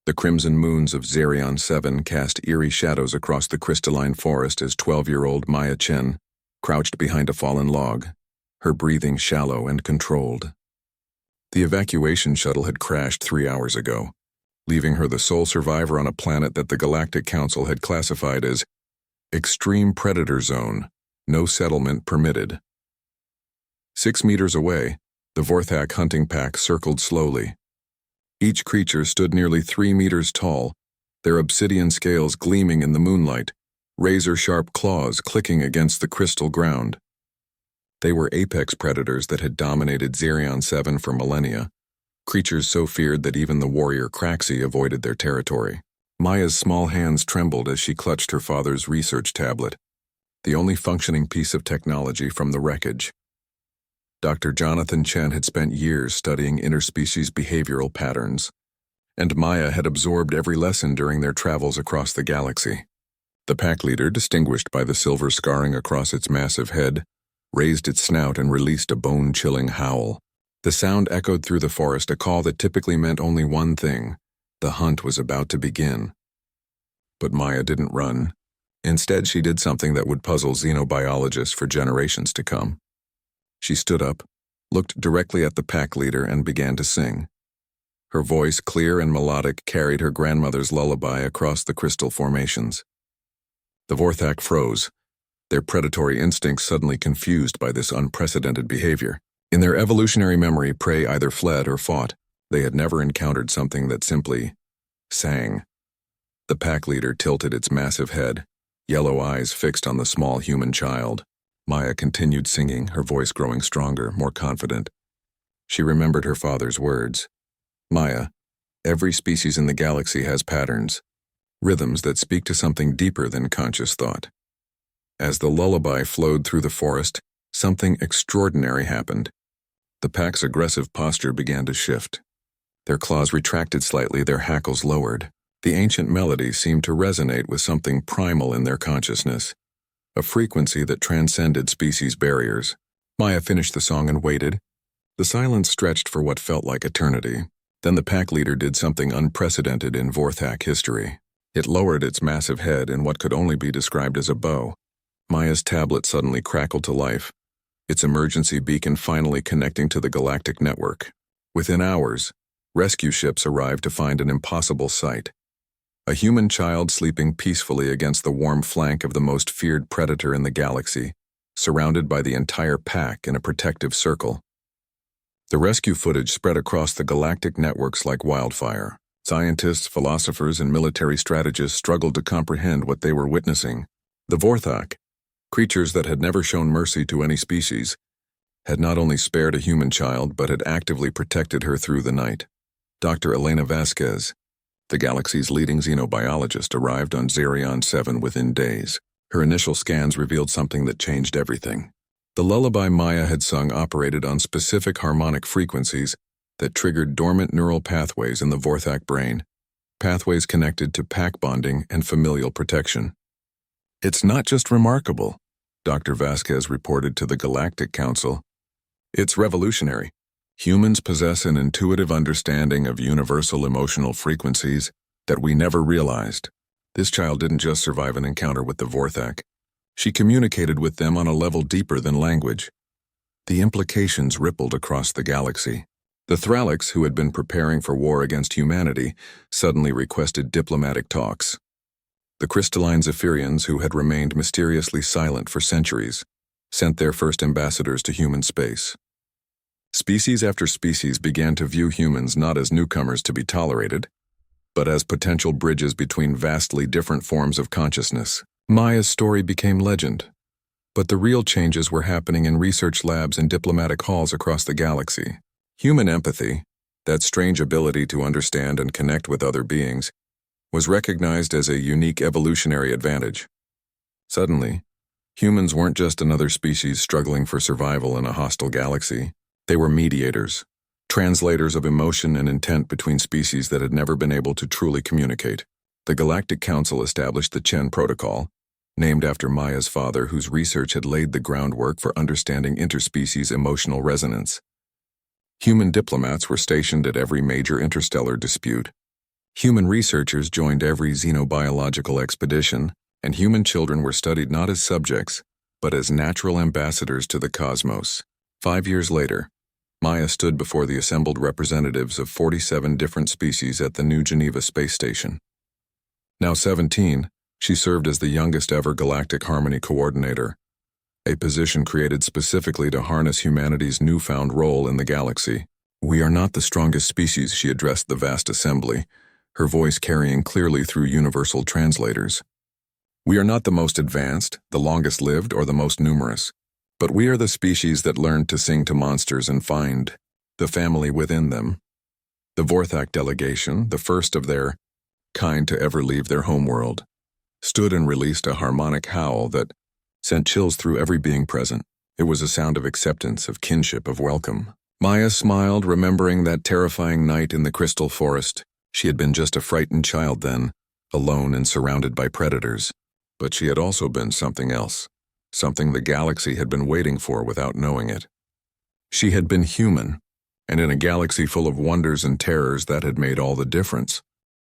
The crimson moons of Xerion 7 cast eerie shadows across the crystalline forest as 12-year-old Maya Chen crouched behind a fallen log, her breathing shallow and controlled. The evacuation shuttle had crashed 3 hours ago, leaving her the sole survivor on a planet that the Galactic Council had classified as Extreme Predator Zone, no settlement permitted. 6 meters away, the Vorthak hunting pack circled slowly. Each creature stood nearly 3 meters tall, their obsidian scales gleaming in the moonlight, razor-sharp claws clicking against the crystal ground. They were apex predators that had dominated Xerion 7 for millennia, creatures so feared that even the warrior Kraxi avoided their territory. Maya's small hands trembled as she clutched her father's research tablet, the only functioning piece of technology from the wreckage. Dr. Jonathan Chen had spent years studying interspecies behavioral patterns, and Maya had absorbed every lesson during their travels across the galaxy. The pack leader, distinguished by the silver scarring across its massive head, raised its snout and released a bone-chilling howl. The sound echoed through the forest, a call that typically meant only one thing: the hunt was about to begin. But Maya didn't run. Instead, she did something that would puzzle xenobiologists for generations to come. She stood up, looked directly at the pack leader, and began to sing. Her voice, clear and melodic, carried her grandmother's lullaby across the crystal formations. The Vorthak froze, their predatory instincts suddenly confused by this unprecedented behavior. In their evolutionary memory, prey either fled or fought. They had never encountered something that simply sang. The pack leader tilted its massive head, yellow eyes fixed on the small human child. Maya continued singing, her voice growing stronger, more confident. She remembered her father's words. Maya, every species in the galaxy has patterns, rhythms that speak to something deeper than conscious thought. As the lullaby flowed through the forest, something extraordinary happened. The pack's aggressive posture began to shift. Their claws retracted slightly, their hackles lowered. The ancient melody seemed to resonate with something primal in their consciousness, a frequency that transcended species barriers. Maya finished the song and waited. The silence stretched for what felt like eternity. Then the pack leader did something unprecedented in Vorthak history. It lowered its massive head in what could only be described as a bow. Maya's tablet suddenly crackled to life, its emergency beacon finally connecting to the galactic network. Within hours, rescue ships arrived to find an impossible sight: a human child sleeping peacefully against the warm flank of the most feared predator in the galaxy, surrounded by the entire pack in a protective circle. The rescue footage spread across the galactic networks like wildfire. Scientists, philosophers, and military strategists struggled to comprehend what they were witnessing. The Vorthak, creatures that had never shown mercy to any species, had not only spared a human child but had actively protected her through the night. Dr. Elena Vasquez, the galaxy's leading xenobiologist, arrived on Xerion 7 within days. Her initial scans revealed something that changed everything. The lullaby Maya had sung operated on specific harmonic frequencies that triggered dormant neural pathways in the Vorthak brain, pathways connected to pack bonding and familial protection. "It's not just remarkable," Dr. Vasquez reported to the Galactic Council. "It's revolutionary. Humans possess an intuitive understanding of universal emotional frequencies that we never realized. This child didn't just survive an encounter with the Vorthak. She communicated with them on a level deeper than language." The implications rippled across the galaxy. The Thralics, who had been preparing for war against humanity, suddenly requested diplomatic talks. The crystalline Zephyrians, who had remained mysteriously silent for centuries, sent their first ambassadors to human space. Species after species began to view humans not as newcomers to be tolerated, but as potential bridges between vastly different forms of consciousness. Maya's story became legend, but the real changes were happening in research labs and diplomatic halls across the galaxy. Human empathy, that strange ability to understand and connect with other beings, was recognized as a unique evolutionary advantage. Suddenly, humans weren't just another species struggling for survival in a hostile galaxy. They were mediators, translators of emotion and intent between species that had never been able to truly communicate. The Galactic Council established the Chen Protocol, named after Maya's father, whose research had laid the groundwork for understanding interspecies emotional resonance. Human diplomats were stationed at every major interstellar dispute, Human researchers joined every xenobiological expedition, and human children were studied not as subjects, but as natural ambassadors to the cosmos. 5 years later, Maya stood before the assembled representatives of 47 different species at the New Geneva space station. Now 17, she served as the youngest ever Galactic Harmony Coordinator, a position created specifically to harness humanity's newfound role in the galaxy. "We are not the strongest species," she addressed the vast assembly, her voice carrying clearly through universal translators. "We are not the most advanced, the longest lived, or the most numerous, but we are the species that learned to sing to monsters and find the family within them." The Vorthak delegation, the first of their kind to ever leave their homeworld, stood and released a harmonic howl that sent chills through every being present. It was a sound of acceptance, of kinship, of welcome. Maya smiled, remembering that terrifying night in the crystal forest. She had been just a frightened child then, alone and surrounded by predators. But she had also been something else, something the galaxy had been waiting for without knowing it. She had been human, and in a galaxy full of wonders and terrors that had made all the difference.